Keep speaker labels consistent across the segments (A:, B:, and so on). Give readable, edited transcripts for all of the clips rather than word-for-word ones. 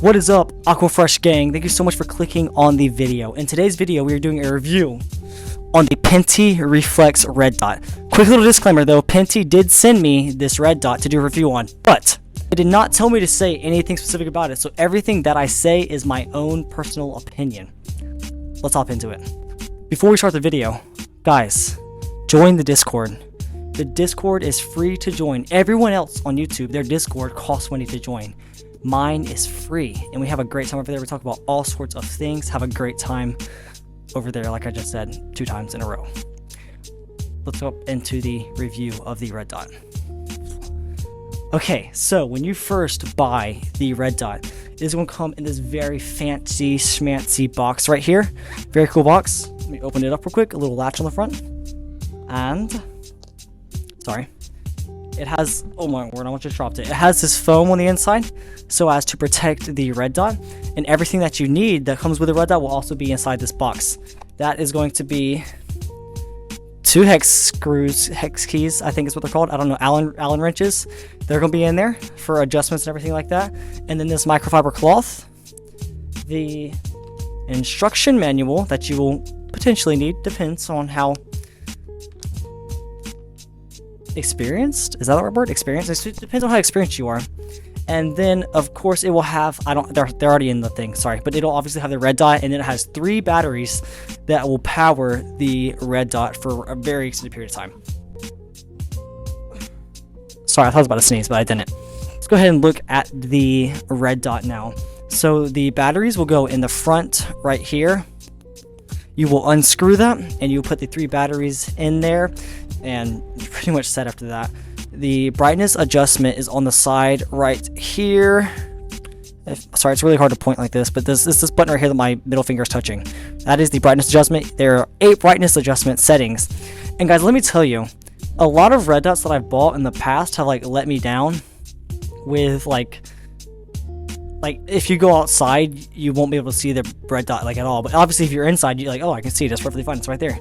A: What is up, Aquafresh gang? Thank you so much for clicking on the video. In today's video, we are doing a review on the Pinty reflex red dot. Quick little disclaimer though, Pinty did send me this red dot to do a review on, but it did not tell me to say anything specific about it, so everything that I say is my own personal opinion. Let's hop into it. Before we start the video, guys, join the Discord. The Discord is free to join. Everyone else on YouTube, their Discord costs money to join. Mine is free, and we have a great time over there. We talk about all sorts of things, have a great time over there, like I just said 2 times in a row. Let's go into the review of the red dot. Okay, so when you first buy the red dot, it is going to come in this very fancy schmancy box right here. Very cool box. Let me open it up real quick. A little latch on the front. And, sorry. It has, oh my word, I almost just dropped it. It has this foam on the inside so as to protect the red dot, and everything that you need that comes with the red dot will also be inside this box. That is going to be 2 hex screws, hex keys, I think is what they're called. I don't know, Allen wrenches. They're going to be in there for adjustments and everything like that. And then this microfiber cloth, the instruction manual that you will potentially need, depends on how experienced, is that the right word? Experienced? It depends on how experienced you are. And then of course it will have, they're already in the thing, sorry, but it'll obviously have the red dot, and then it has 3 batteries that will power the red dot for a very extended period of time. Sorry, I thought I was about to sneeze, but I didn't. Let's go ahead and look at the red dot now. So the batteries will go in the front right here. You will unscrew that, and you put the 3 batteries in there, and you're pretty much set after that. The brightness adjustment is on the side right here. Sorry, it's really hard to point like this, but this button right here that my middle finger is touching. That is the brightness adjustment. There are 8 brightness adjustment settings. And guys, let me tell you, a lot of red dots that I've bought in the past have let me down with like if you go outside, you won't be able to see the red dot at all. But obviously if you're inside, you're like, oh, I can see it, it's perfectly fine, it's right there.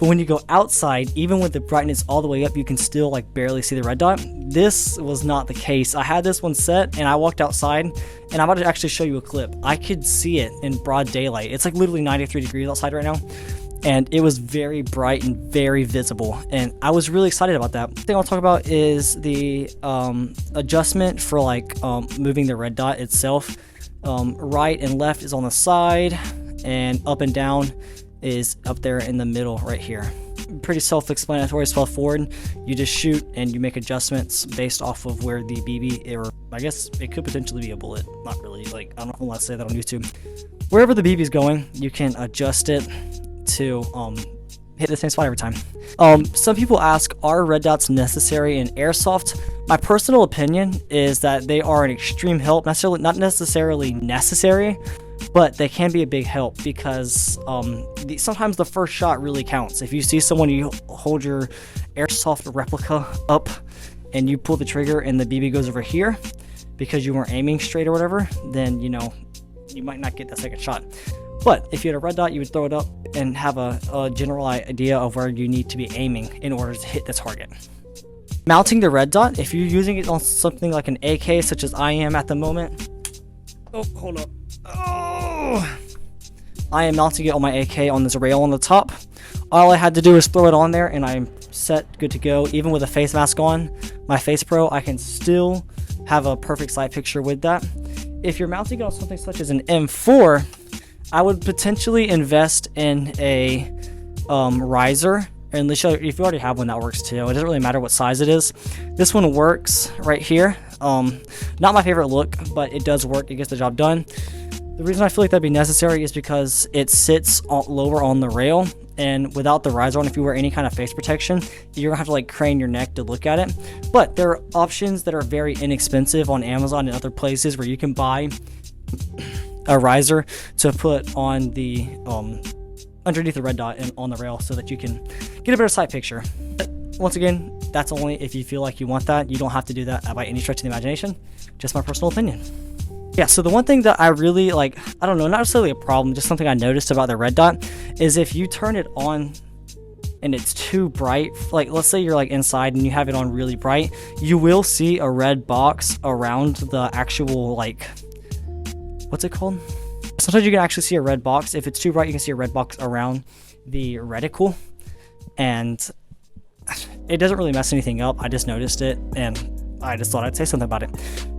A: But when you go outside, even with the brightness all the way up, you can still barely see the red dot. This was not the case. I had this one set, and I walked outside, and I'm about to actually show you a clip. I could see it in broad daylight. It's literally 93 degrees outside right now, and it was very bright and very visible, and I was really excited about that. The thing I'll talk about is the adjustment for moving the red dot itself. Right and left is on the side, and up and down is up there in the middle right here. Pretty self-explanatory, self-forward. You just shoot and you make adjustments based off of where the BB, or I guess it could potentially be a bullet. Not really, I don't know, let's say that on YouTube. Wherever the BB is going, you can adjust it to hit the same spot every time. Some people ask, are red dots necessary in airsoft? My personal opinion is that they are an extreme help, not necessarily necessary, but they can be a big help because sometimes the first shot really counts. If you see someone, you hold your airsoft replica up and you pull the trigger and the BB goes over here because you weren't aiming straight or whatever, then you might not get that second shot. But if you had a red dot, you would throw it up and have a general idea of where you need to be aiming in order to hit the target. Mounting the red dot, if you're using it on something like an AK, such as I am at the moment. Oh, hold up. Oh! I am mounting it on my AK on this rail on the top. All I had to do is throw it on there, and I'm set, good to go. Even with a face mask on, my Face Pro, I can still have a perfect sight picture with that. If you're mounting it on something such as an M4, I would potentially invest in a riser. And if you already have one, that works too. It doesn't really matter what size it is. This one works right here. Not my favorite look, but it does work. It gets the job done. The reason I feel like that'd be necessary is because it sits lower on the rail, and without the riser on, if you wear any kind of face protection, you're gonna have to crane your neck to look at it. But there are options that are very inexpensive on Amazon and other places where you can buy a riser to put on the underneath the red dot and on the rail so that you can get a better sight picture. But once again, that's only if you feel like you want that. You don't have to do that by any stretch of the imagination. Just my personal opinion. Yeah, so the one thing that I really I don't know, not necessarily a problem, just something I noticed about the red dot is if you turn it on and it's too bright, let's say you're inside and you have it on really bright, you will see a red box around the actual what's it called? Sometimes you can actually see a red box. If it's too bright, you can see a red box around the reticle, and it doesn't really mess anything up. I just noticed it, and I just thought I'd say something about it.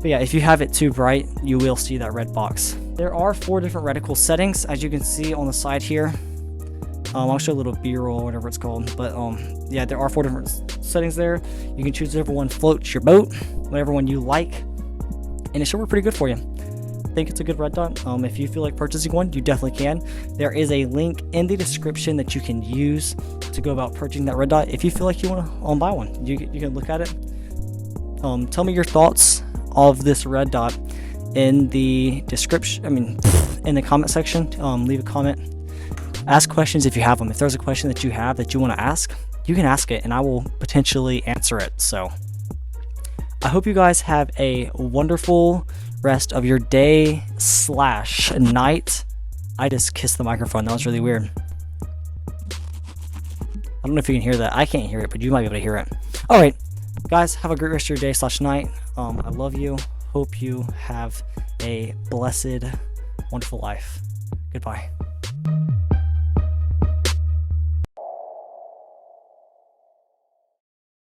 A: But yeah, if you have it too bright, you will see that red box. There are 4 different reticle settings, as you can see on the side here. I'll show a little B-roll or whatever it's called, but yeah, there are 4 different settings there. You can choose whichever one floats your boat, whatever one you like, and it should work pretty good for you. I think it's a good red dot. If you feel like purchasing one, you definitely can. There is a link in the description that you can use to go about purchasing that red dot. If you feel like you want to buy one, you can look at it. Tell me your thoughts of this red dot in the description. In the comment section. Leave a comment. Ask questions if you have them. If there's a question that you have that you want to ask, you can ask it and I will potentially answer it. So I hope you guys have a wonderful rest of your day / night. I just kissed the microphone. That was really weird. I don't know if you can hear that. I can't hear it, but you might be able to hear it. All right, guys, have a great rest of your day / night. I love you. Hope you have a blessed, wonderful life. Goodbye.